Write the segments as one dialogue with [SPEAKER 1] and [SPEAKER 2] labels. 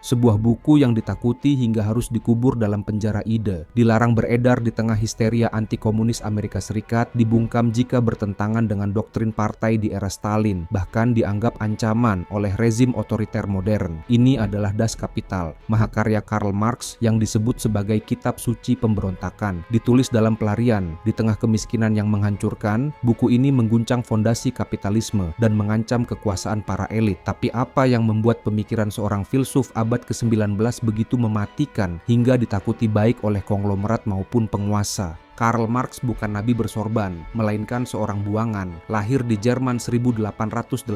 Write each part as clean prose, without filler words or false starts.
[SPEAKER 1] sebuah buku yang ditakuti hingga harus dikubur dalam penjara ide, dilarang beredar di tengah histeria anti-komunis Amerika Serikat, dibungkam jika bertentangan dengan doktrin partai di era Stalin, bahkan dianggap ancaman oleh rezim otoriter modern. Ini adalah Das Kapital, mahakarya Karl Marx yang disebut sebagai kitab suci pemberontakan. Ditulis dalam pelarian, di tengah kemiskinan yang menghancurkan, buku ini mengguncang fondasi kapitalisme dan mengancam kekuasaan para elit. Tapi apa yang membuat pemikiran seorang filsuf abad ke-19 begitu mematikan hingga ditakuti baik oleh konglomerat maupun penguasa? Karl Marx bukan nabi bersorban, melainkan seorang buangan. Lahir di Jerman 1818,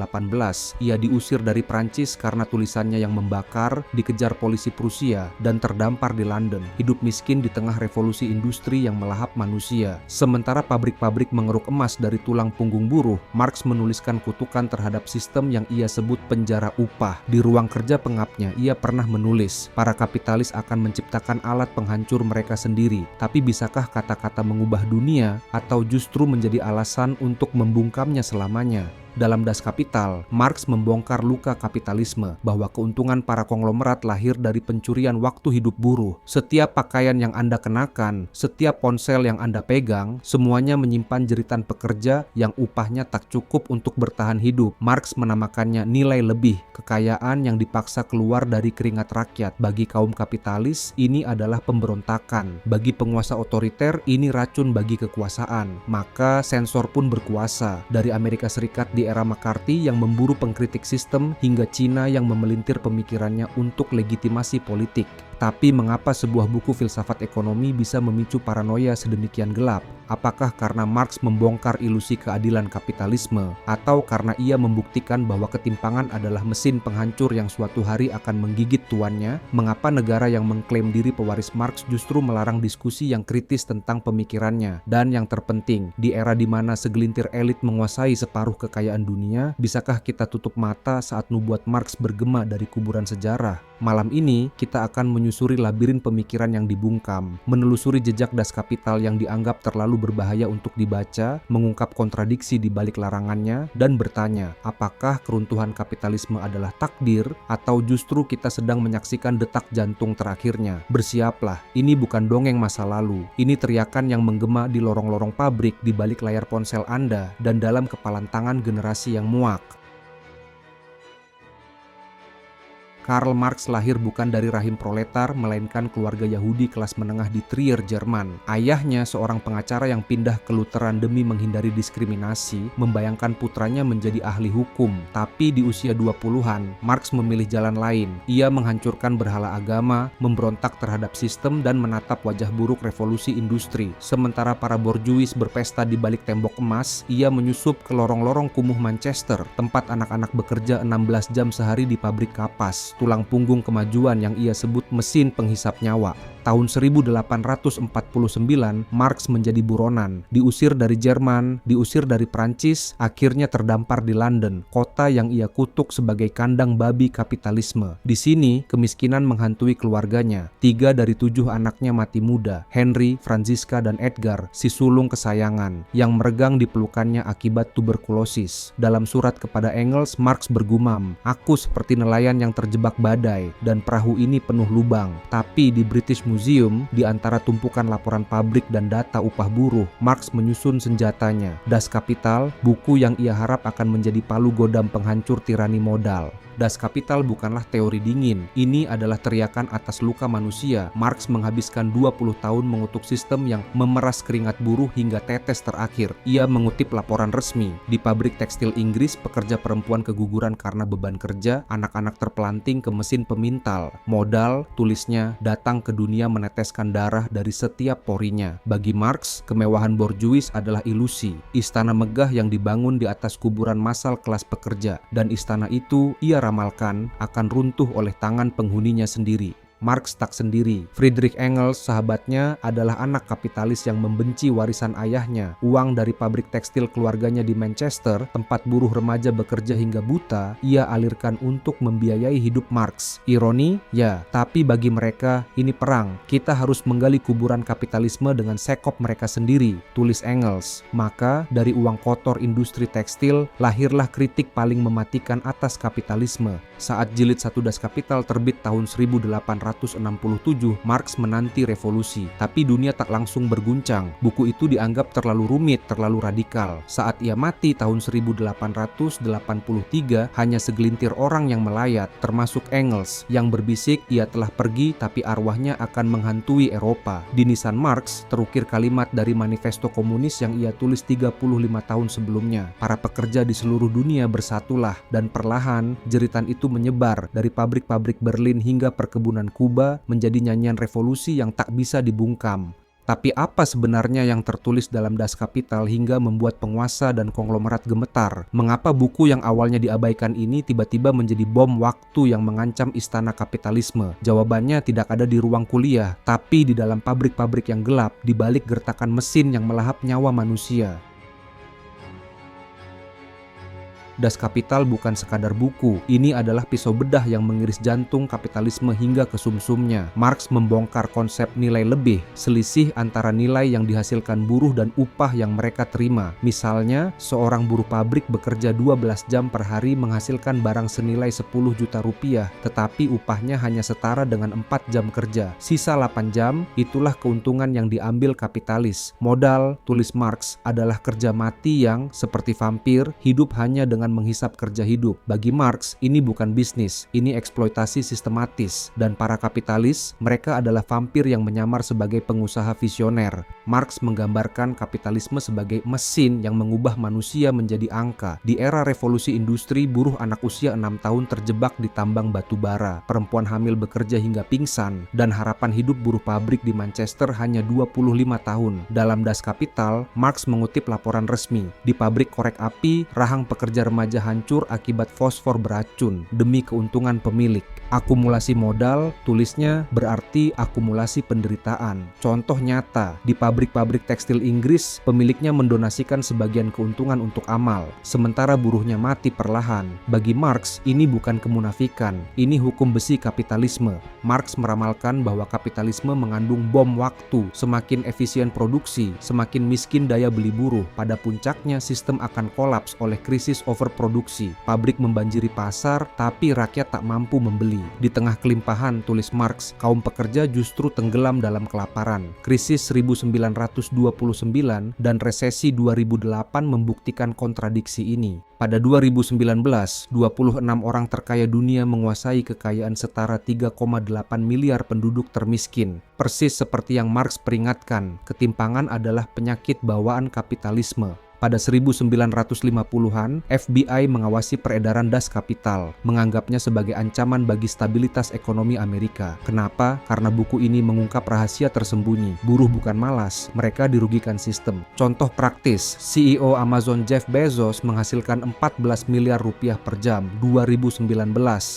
[SPEAKER 1] ia diusir dari Prancis karena tulisannya yang membakar, dikejar polisi Prusia, dan terdampar di London. Hidup miskin di tengah revolusi industri yang melahap manusia. Sementara pabrik-pabrik mengeruk emas dari tulang punggung buruh, Marx menuliskan kutukan terhadap sistem yang ia sebut penjara upah. Di ruang kerja pengapnya, ia pernah menulis, para kapitalis akan menciptakan alat penghancur mereka sendiri. Tapi bisakah kata-kata mengubah dunia atau justru menjadi alasan untuk membungkamnya selamanya? Dalam Das Kapital, Marx membongkar luka kapitalisme, bahwa keuntungan para konglomerat lahir dari pencurian waktu hidup buruh. Setiap pakaian yang Anda kenakan, setiap ponsel yang Anda pegang, semuanya menyimpan jeritan pekerja yang upahnya tak cukup untuk bertahan hidup. Marx menamakannya nilai lebih, kekayaan yang dipaksa keluar dari keringat rakyat. Bagi kaum kapitalis, ini adalah pemberontakan. Bagi penguasa otoriter, ini racun bagi kekuasaan. Maka sensor pun berkuasa, dari Amerika Serikat di era McCarthy yang memburu pengkritik sistem hingga Cina yang memelintir pemikirannya untuk legitimasi politik. Tapi mengapa sebuah buku filsafat ekonomi bisa memicu paranoia sedemikian gelap? Apakah karena Marx membongkar ilusi keadilan kapitalisme, atau karena ia membuktikan bahwa ketimpangan adalah mesin penghancur yang suatu hari akan menggigit tuannya? Mengapa negara yang mengklaim diri pewaris Marx justru melarang diskusi yang kritis tentang pemikirannya? Dan yang terpenting, di era di mana segelintir elit menguasai separuh kekayaan dunia, bisakah kita tutup mata saat nubuat Marx bergema dari kuburan sejarah? Malam ini, kita akan menyusuri labirin pemikiran yang dibungkam, menelusuri jejak Das Kapital yang dianggap terlalu berbahaya untuk dibaca, mengungkap kontradiksi di balik larangannya, dan bertanya, apakah keruntuhan kapitalisme adalah takdir, atau justru kita sedang menyaksikan detak jantung terakhirnya? Bersiaplah, ini bukan dongeng masa lalu, ini teriakan yang menggema di lorong-lorong pabrik, di balik layar ponsel Anda, dan dalam kepalan tangan generasi yang muak. Karl Marx lahir bukan dari rahim proletar, melainkan keluarga Yahudi kelas menengah di Trier, Jerman. Ayahnya seorang pengacara yang pindah ke Lutheran demi menghindari diskriminasi, membayangkan putranya menjadi ahli hukum. Tapi di usia 20-an, Marx memilih jalan lain. Ia menghancurkan berhala agama, memberontak terhadap sistem, dan menatap wajah buruk revolusi industri. Sementara para borjuis berpesta di balik tembok emas, ia menyusup ke lorong-lorong kumuh Manchester, tempat anak-anak bekerja 16 jam sehari di pabrik kapas. Tulang punggung kemajuan yang ia sebut mesin penghisap nyawa. Tahun 1849, Marx menjadi buronan, diusir dari Jerman, diusir dari Prancis, akhirnya terdampar di London, kota yang ia kutuk sebagai kandang babi kapitalisme. Di sini, kemiskinan menghantui keluarganya. 3 dari 7 anaknya mati muda, Henry, Franziska, dan Edgar, si sulung kesayangan, yang meregang di pelukannya akibat tuberkulosis. Dalam surat kepada Engels, Marx bergumam, "Aku seperti nelayan yang terjebak badai, dan perahu ini penuh lubang." Tapi di British Museum, di antara tumpukan laporan pabrik dan data upah buruh, Marx menyusun senjatanya, Das Kapital, buku yang ia harap akan menjadi palu godam penghancur tirani modal. Das Kapital bukanlah teori dingin, ini adalah teriakan atas luka manusia. Marx menghabiskan 20 tahun mengutuk sistem yang memeras keringat buruh hingga tetes terakhir. Ia mengutip laporan resmi, di pabrik tekstil Inggris, pekerja perempuan keguguran karena beban kerja, anak-anak terpelanting ke mesin pemintal. Modal, tulisnya, datang ke dunia meneteskan darah dari setiap porinya. Bagi Marx, kemewahan borjuis adalah ilusi, istana megah yang dibangun di atas kuburan massal kelas pekerja, dan istana itu ia ramalkan akan runtuh oleh tangan penghuninya sendiri. Marx tak sendiri. Friedrich Engels, sahabatnya, adalah anak kapitalis yang membenci warisan ayahnya. Uang dari pabrik tekstil keluarganya di Manchester, tempat buruh remaja bekerja hingga buta, ia alirkan untuk membiayai hidup Marx. Ironi? Ya, tapi bagi mereka ini perang. Kita harus menggali kuburan kapitalisme dengan sekop mereka sendiri, tulis Engels. Maka dari uang kotor industri tekstil lahirlah kritik paling mematikan atas kapitalisme. Saat jilid 1 Das Kapital terbit tahun 1867, Marx menanti revolusi, tapi dunia tak langsung berguncang. Buku itu dianggap terlalu rumit, terlalu radikal. Saat ia mati tahun 1883, hanya segelintir orang yang melayat, termasuk Engels, yang berbisik ia telah pergi tapi arwahnya akan menghantui Eropa. Di nisan Marx terukir kalimat dari manifesto komunis yang ia tulis 35 tahun sebelumnya. Para pekerja di seluruh dunia bersatulah, dan perlahan jeritan itu menyebar dari pabrik-pabrik Berlin hingga perkebunan Kuba menjadi nyanyian revolusi yang tak bisa dibungkam. Tapi apa sebenarnya yang tertulis dalam Das Kapital hingga membuat penguasa dan konglomerat gemetar? Mengapa buku yang awalnya diabaikan ini tiba-tiba menjadi bom waktu yang mengancam istana kapitalisme? Jawabannya tidak ada di ruang kuliah, tapi di dalam pabrik-pabrik yang gelap, di balik gertakan mesin yang melahap nyawa manusia. Das Kapital bukan sekadar buku, ini adalah pisau bedah yang mengiris jantung kapitalisme hingga ke sumsumnya. Marx membongkar konsep nilai lebih, selisih antara nilai yang dihasilkan buruh dan upah yang mereka terima. Misalnya, seorang buruh pabrik bekerja 12 jam per hari menghasilkan barang senilai 10 juta rupiah, tetapi upahnya hanya setara dengan 4 jam kerja. Sisa 8 jam, itulah keuntungan yang diambil kapitalis. Modal, tulis Marx, adalah kerja mati yang, seperti vampir, hidup hanya dengan menghisap kerja hidup. Bagi Marx, ini bukan bisnis, ini eksploitasi sistematis. Dan para kapitalis, mereka adalah vampir yang menyamar sebagai pengusaha visioner. Marx menggambarkan kapitalisme sebagai mesin yang mengubah manusia menjadi angka. Di era revolusi industri, buruh anak usia 6 tahun terjebak di tambang batu bara. Perempuan hamil bekerja hingga pingsan, dan harapan hidup buruh pabrik di Manchester hanya 25 tahun. Dalam Das Kapital, Marx mengutip laporan resmi. Di pabrik korek api, rahang pekerja remaja hancur akibat fosfor beracun demi keuntungan pemilik. Akumulasi modal, tulisnya, berarti akumulasi penderitaan. Contoh nyata, di pabrik-pabrik tekstil Inggris, pemiliknya mendonasikan sebagian keuntungan untuk amal, sementara buruhnya mati perlahan. Bagi Marx, ini bukan kemunafikan, ini hukum besi kapitalisme. Marx meramalkan bahwa kapitalisme mengandung bom waktu. Semakin efisien produksi, semakin miskin daya beli buruh. Pada puncaknya, sistem akan kolaps oleh krisis overproduksi. Pabrik membanjiri pasar, tapi rakyat tak mampu membeli. Di tengah kelimpahan, tulis Marx, kaum pekerja justru tenggelam dalam kelaparan. Krisis 1929 dan resesi 2008 membuktikan kontradiksi ini. Pada 2019, 26 orang terkaya dunia menguasai kekayaan setara 3,8 miliar penduduk termiskin. Persis seperti yang Marx peringatkan, ketimpangan adalah penyakit bawaan kapitalisme. Pada 1950-an, FBI mengawasi peredaran Das Kapital, menganggapnya sebagai ancaman bagi stabilitas ekonomi Amerika. Kenapa? Karena buku ini mengungkap rahasia tersembunyi. Buruh bukan malas, mereka dirugikan sistem. Contoh praktis, CEO Amazon Jeff Bezos menghasilkan 14 miliar rupiah per jam 2019,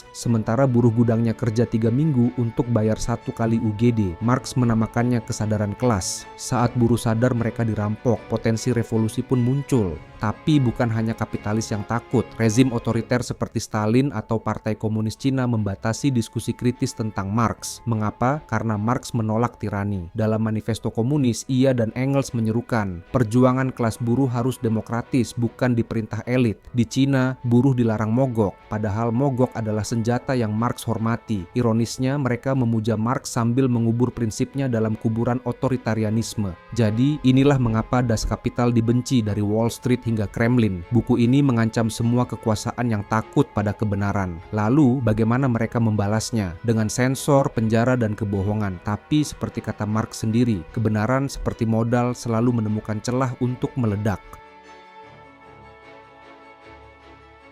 [SPEAKER 1] sementara buruh gudangnya kerja 3 minggu untuk bayar 1 kali UGD. Marx menamakannya kesadaran kelas. Saat buruh sadar mereka dirampok, potensi revolusi pun muncul. Tapi bukan hanya kapitalis yang takut. Rezim otoriter seperti Stalin atau Partai Komunis Cina membatasi diskusi kritis tentang Marx. Mengapa? Karena Marx menolak tirani. Dalam manifesto komunis, ia dan Engels menyerukan, perjuangan kelas buruh harus demokratis, bukan diperintah elit. Di Cina, buruh dilarang mogok, padahal mogok adalah senjata yang Marx hormati. Ironisnya, mereka memuja Marx sambil mengubur prinsipnya dalam kuburan otoritarianisme. Jadi, inilah mengapa Das Kapital dibenci dari Wall Street hingga Kremlin. Buku ini mengancam semua kekuasaan yang takut pada kebenaran. Lalu, bagaimana mereka membalasnya? Dengan sensor, penjara, dan kebohongan. Tapi, seperti kata Marx sendiri, kebenaran seperti modal selalu menemukan celah untuk meledak.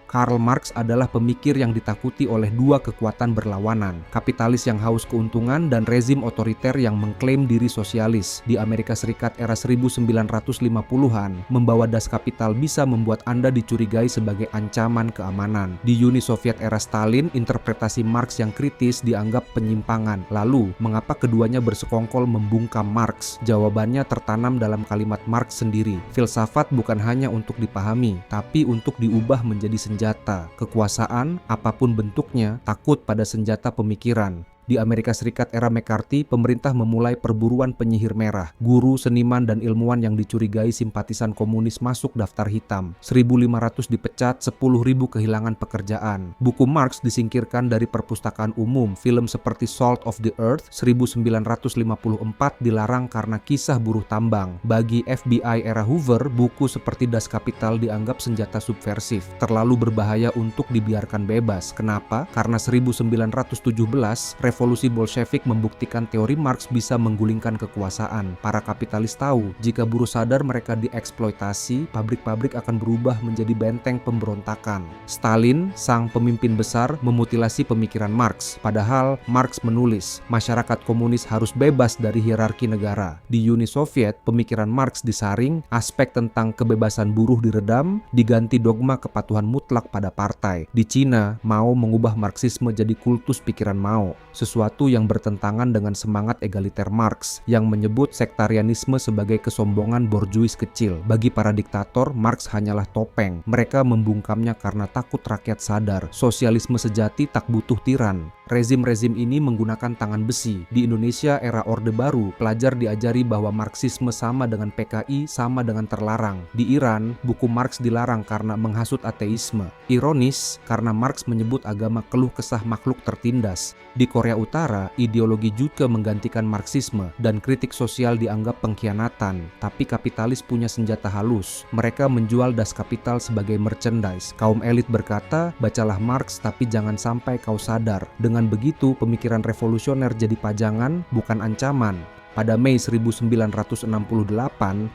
[SPEAKER 1] Karl Marx adalah pemikir yang ditakuti oleh dua kekuatan berlawanan, kapitalis yang haus keuntungan dan rezim otoriter yang mengklaim diri sosialis. Di Amerika Serikat era 1950-an, membawa das kapital bisa membuat Anda dicurigai sebagai ancaman keamanan. Di Uni Soviet era Stalin, interpretasi Marx yang kritis dianggap penyimpangan. Lalu, mengapa keduanya bersekongkol membungkam Marx? Jawabannya tertanam dalam kalimat Marx sendiri. Filsafat bukan hanya untuk dipahami, tapi untuk diubah menjadi senjata. Kekuasaan, apapun bentuknya, takut pada senjata pemikiran. Di Amerika Serikat era McCarthy, pemerintah memulai perburuan penyihir merah. Guru, seniman, dan ilmuwan yang dicurigai simpatisan komunis masuk daftar hitam. 1.500 dipecat, 10.000 kehilangan pekerjaan. Buku Marx disingkirkan dari perpustakaan umum. Film seperti Salt of the Earth 1954 dilarang karena kisah buruh tambang. Bagi FBI era Hoover, buku seperti Das Kapital dianggap senjata subversif, terlalu berbahaya untuk dibiarkan bebas. Kenapa? Karena 1917, Revolusi Bolshevik membuktikan teori Marx bisa menggulingkan kekuasaan. Para kapitalis tahu, jika buruh sadar mereka dieksploitasi, pabrik-pabrik akan berubah menjadi benteng pemberontakan. Stalin, sang pemimpin besar, memutilasi pemikiran Marx. Padahal, Marx menulis, masyarakat komunis harus bebas dari hierarki negara. Di Uni Soviet, pemikiran Marx disaring, aspek tentang kebebasan buruh diredam, diganti dogma kepatuhan mutlak pada partai. Di Cina, Mao mengubah Marxisme jadi kultus pikiran Mao. Sesuatu yang bertentangan dengan semangat egaliter Marx yang menyebut sektarianisme sebagai kesombongan borjuis kecil. Bagi para diktator, Marx hanyalah topeng. Mereka membungkamnya karena takut rakyat sadar. Sosialisme sejati tak butuh tiran. Rezim-rezim ini menggunakan tangan besi. Di Indonesia era Orde Baru, pelajar diajari bahwa Marxisme sama dengan PKI, sama dengan terlarang. Di Iran, buku Marx dilarang karena menghasut ateisme. Ironis, karena Marx menyebut agama keluh kesah makhluk tertindas. Di Korea Utara, ideologi juga menggantikan Marxisme dan kritik sosial dianggap pengkhianatan. Tapi kapitalis punya senjata halus. Mereka menjual Das Kapital sebagai merchandise. Kaum elit berkata, bacalah Marx tapi jangan sampai kau sadar. Dengan begitu, pemikiran revolusioner jadi pajangan, bukan ancaman. Pada Mei 1968,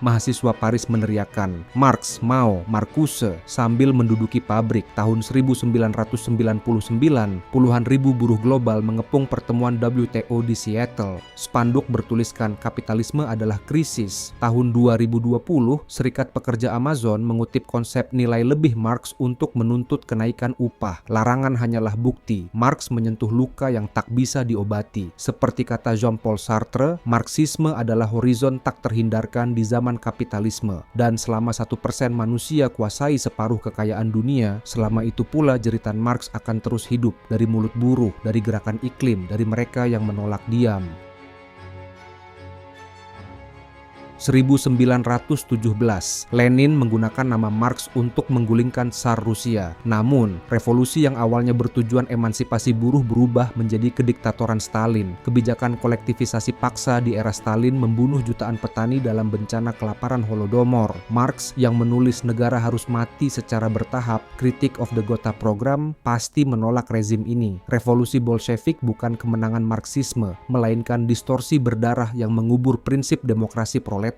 [SPEAKER 1] mahasiswa Paris meneriakkan Marx, Mao, Marcuse sambil menduduki pabrik. Tahun 1999, puluhan ribu buruh global mengepung pertemuan WTO di Seattle. Spanduk bertuliskan kapitalisme adalah krisis. Tahun 2020, Serikat Pekerja Amazon mengutip konsep nilai lebih Marx untuk menuntut kenaikan upah. Larangan hanyalah bukti. Marx menyentuh luka yang tak bisa diobati. Seperti kata Jean-Paul Sartre, Marxisme adalah horizon tak terhindarkan di zaman kapitalisme, dan selama 1% manusia kuasai separuh kekayaan dunia, selama itu pula jeritan Marx akan terus hidup dari mulut buruh, dari gerakan iklim, dari mereka yang menolak diam. 1917, Lenin menggunakan nama Marx untuk menggulingkan Tsar Rusia. Namun, revolusi yang awalnya bertujuan emansipasi buruh berubah menjadi kediktatoran Stalin. Kebijakan kolektivisasi paksa di era Stalin membunuh jutaan petani dalam bencana kelaparan Holodomor. Marx yang menulis negara harus mati secara bertahap, Critique of the Gotha Program, pasti menolak rezim ini. Revolusi Bolshevik bukan kemenangan Marxisme, melainkan distorsi berdarah yang mengubur prinsip demokrasi proletar.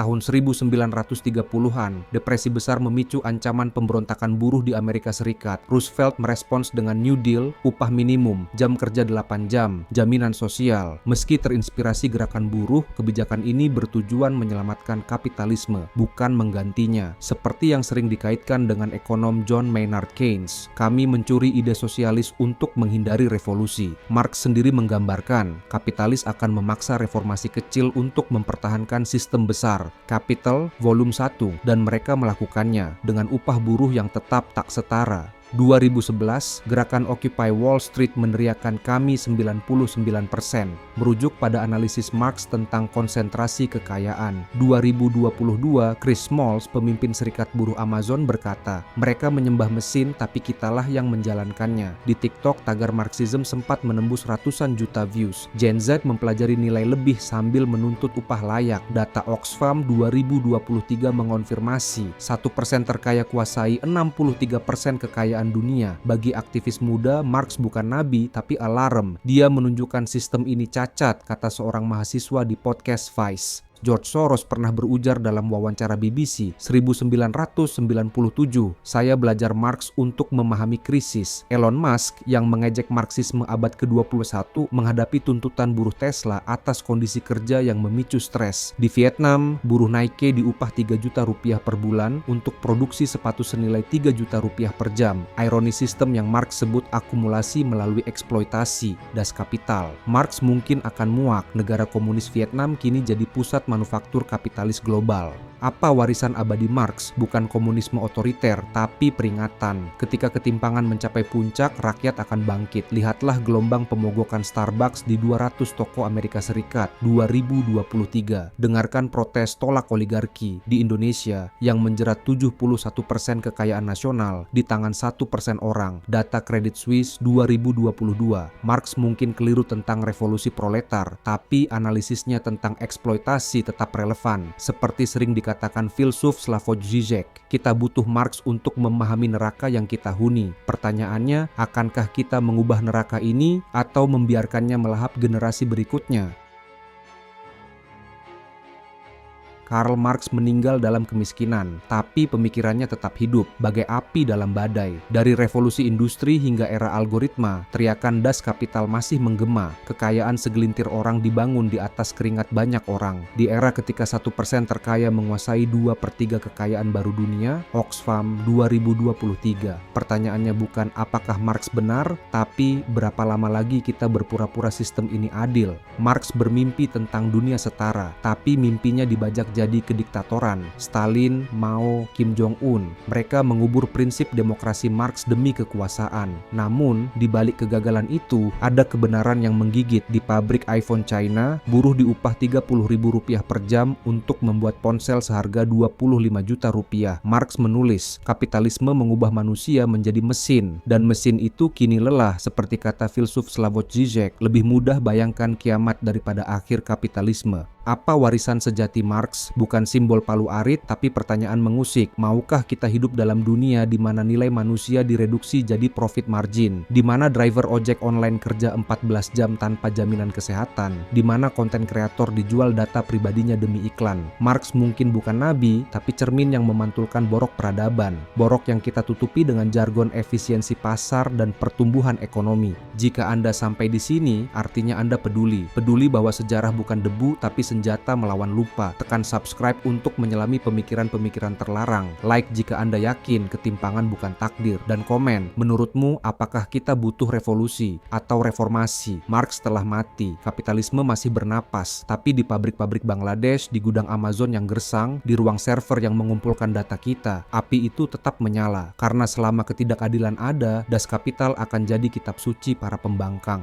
[SPEAKER 1] Tahun 1930-an, depresi besar memicu ancaman pemberontakan buruh di Amerika Serikat. Roosevelt merespons dengan New Deal, upah minimum, jam kerja 8 jam, jaminan sosial. Meski terinspirasi gerakan buruh, kebijakan ini bertujuan menyelamatkan kapitalisme, bukan menggantinya. Seperti yang sering dikaitkan dengan ekonom John Maynard Keynes, kami mencuri ide sosialis untuk menghindari revolusi. Marx sendiri menggambarkan, kapitalis akan memaksa reformasi kecil untuk mempertahankan sistem besar. Capital, volume 1, dan mereka melakukannya dengan upah buruh yang tetap tak setara. 2011, gerakan Occupy Wall Street meneriakkan kami 99%, merujuk pada analisis Marx tentang konsentrasi kekayaan. 2022, Chris Smalls, pemimpin Serikat Buruh Amazon berkata, mereka menyembah mesin tapi kitalah yang menjalankannya. Di TikTok, tagar Marxism sempat menembus ratusan juta views. Gen Z mempelajari nilai lebih sambil menuntut upah layak. Data Oxfam 2023 mengonfirmasi 1% terkaya kuasai 63% kekayaan dunia. Bagi aktivis muda, Marx bukan nabi tapi alarm. Dia menunjukkan sistem ini cacat, kata seorang mahasiswa di podcast Vice. George Soros pernah berujar dalam wawancara BBC 1997, "Saya belajar Marx untuk memahami krisis." Elon Musk yang mengejek Marxisme abad ke-21 menghadapi tuntutan buruh Tesla atas kondisi kerja yang memicu stres. Di Vietnam, buruh Nike diupah 3 juta rupiah per bulan untuk produksi sepatu senilai 3 juta rupiah per jam. Ironi sistem yang Marx sebut akumulasi melalui eksploitasi, das kapital. Marx mungkin akan muak, negara komunis Vietnam kini jadi pusat manufaktur kapitalis global. Apa warisan abadi Marx? Bukan komunisme otoriter, tapi peringatan. Ketika ketimpangan mencapai puncak, rakyat akan bangkit. Lihatlah gelombang pemogokan Starbucks di 200 toko Amerika Serikat 2023. Dengarkan protes tolak oligarki di Indonesia yang menjerat 71% kekayaan nasional di tangan 1% orang. Data Credit Suisse 2022. Marx mungkin keliru tentang revolusi proletar, tapi analisisnya tentang eksploitasi tetap relevan. Seperti sering dikatakan filsuf Slavoj Žižek, kita butuh Marx untuk memahami neraka yang kita huni. Pertanyaannya, akankah kita mengubah neraka ini atau membiarkannya melahap generasi berikutnya? Karl Marx meninggal dalam kemiskinan, tapi pemikirannya tetap hidup, bagai api dalam badai. Dari revolusi industri hingga era algoritma, teriakan das kapital masih menggema. Kekayaan segelintir orang dibangun di atas keringat banyak orang. Di era ketika 1% terkaya menguasai 2/3 kekayaan baru dunia, Oxfam 2023. Pertanyaannya bukan apakah Marx benar, tapi berapa lama lagi kita berpura-pura sistem ini adil. Marx bermimpi tentang dunia setara, tapi mimpinya dibajak jadi kediktatoran. Stalin, Mao, Kim Jong-un, mereka mengubur prinsip demokrasi Marx demi kekuasaan. Namun, di balik kegagalan itu, ada kebenaran yang menggigit. Di pabrik iPhone China, buruh diupah 30.000 rupiah per jam untuk membuat ponsel seharga 25 juta rupiah. Marx menulis, kapitalisme mengubah manusia menjadi mesin, dan mesin itu kini lelah. Seperti kata filsuf Slavoj Žižek, lebih mudah bayangkan kiamat daripada akhir kapitalisme. Apa warisan sejati Marx? Bukan simbol palu arit, tapi pertanyaan mengusik. Maukah kita hidup dalam dunia di mana nilai manusia direduksi jadi profit margin? Di mana driver ojek online kerja 14 jam tanpa jaminan kesehatan? Di mana konten kreator dijual data pribadinya demi iklan? Marx mungkin bukan nabi, tapi cermin yang memantulkan borok peradaban. Borok yang kita tutupi dengan jargon efisiensi pasar dan pertumbuhan ekonomi. Jika Anda sampai di sini, artinya Anda peduli. Peduli bahwa sejarah bukan debu, tapi senjata melawan lupa. Tekan subscribe untuk menyelami pemikiran-pemikiran terlarang. Like jika Anda yakin ketimpangan bukan takdir. Dan komen, menurutmu apakah kita butuh revolusi atau reformasi? Marx telah mati, kapitalisme masih bernapas, tapi di pabrik-pabrik Bangladesh, di gudang Amazon yang gersang, di ruang server yang mengumpulkan data kita, api itu tetap menyala. Karena selama ketidakadilan ada, das kapital akan jadi kitab suci para pembangkang.